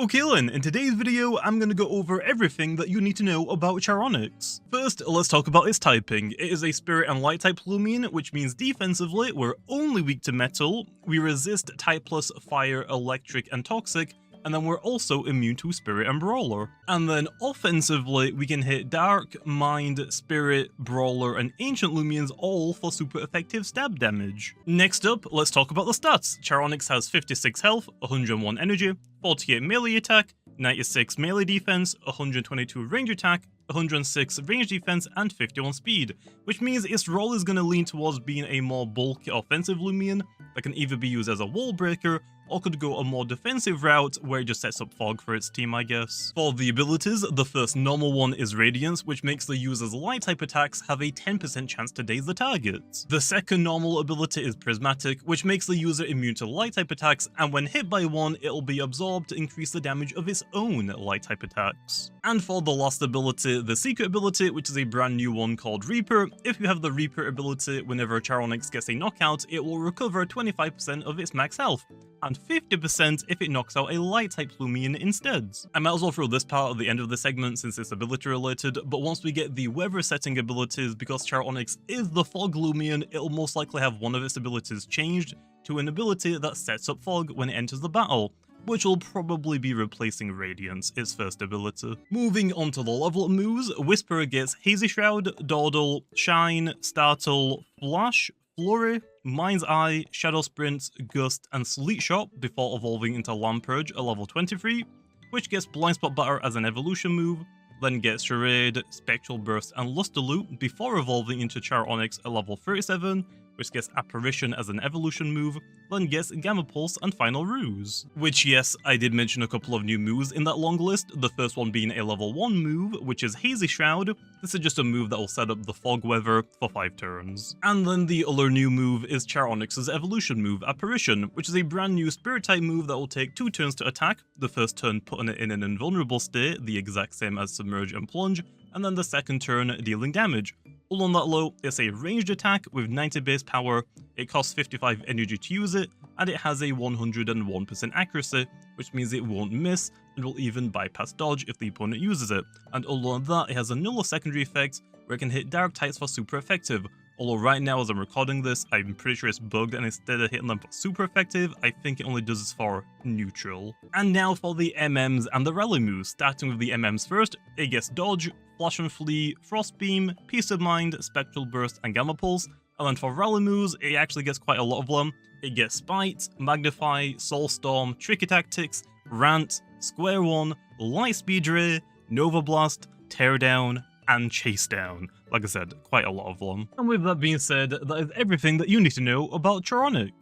Okay then, in today's video I'm going to go over everything that you need to know about CHARONYX. First, let's talk about its typing. It is a Spirit and Light type Loomian, which means defensively we're only weak to metal, we resist type plus fire, electric and toxic, and then we're also immune to Spirit and Brawler. And then offensively, we can hit Dark, Mind, Spirit, Brawler, and Ancient Loomians all for super effective stab damage. Next up, let's talk about the stats. CHARONYX has 56 health, 101 energy, 48 melee attack, 96 melee defense, 122 range attack, 106 range defense, and 51 speed, which means its role is going to lean towards being a more bulky offensive Loomian that can either be used as a wall breaker or could go a more defensive route where it just sets up fog for its team, I guess. For the abilities, the first normal one is Radiance, which makes the user's light type attacks have a 10% chance to daze the target. The second normal ability is Prismatic, which makes the user immune to light type attacks, and when hit by one, it'll be absorbed to increase the damage of its own light type attacks. And for the last ability, the secret ability, which is a brand new one called Reaper. If you have the Reaper ability, whenever CHARONYX gets a knockout, it will recover 25% of its max health, and 50% if it knocks out a light type Loomian instead. I might as well throw this part at the end of the segment since it's ability related, but once we get the weather setting abilities, because CHARONYX is the fog Loomian, it'll most likely have one of its abilities changed to an ability that sets up fog when it enters the battle, which will probably be replacing Radiance, its first ability. Moving on to the level up moves, Whisperer gets Hazy Shroud, Dawdle, Shine, Startle, Flash, Flurry, Mind's Eye, Shadow Sprint, Gust, and Sleet Shot before evolving into Lampurge at level 23, which gets Blind Spot Batter as an evolution move, then gets Charade, Spectral Burst, and Luster Loop before evolving into CHARONYX at level 37, which gets Apparition as an evolution move, then gets Gamma Pulse and Final Ruse. Which, yes, I did mention a couple of new moves in that long list, the first one being a level 1 move, which is Hazy Shroud. This is just a move that will set up the fog weather for 5 turns. And then the other new move is CHARONYX's evolution move, Apparition, which is a brand new spirit type move that will take 2 turns to attack, the first turn putting it in an invulnerable state, the exact same as Submerge and Plunge, and then the second turn dealing damage. All on that low, it's a ranged attack with 90 base power, it costs 55 energy to use it, and it has a 101% accuracy, which means it won't miss, and will even bypass dodge if the opponent uses it. And although on that, it has a null secondary effect, where it can hit dark types for super effective. Although right now, as I'm recording this, I'm pretty sure it's bugged, and instead of hitting them for super effective, I think it only does this for neutral. And now for the MMs and the Rally Moves. Starting with the MMs first, it gets Dodge, Flash and Flee, Frost Beam, Peace of Mind, Spectral Burst, and Gamma Pulse. And then for Rally Moves, it actually gets quite a lot of them. It gets Spite, Magnify, Soulstorm, Tricky Tactics, Rant, Square One, Light Speed Ray, Nova Blast, Teardown, and Chase Down. Like I said, quite a lot of them. And with that being said, that is everything that you need to know about CHARONYX.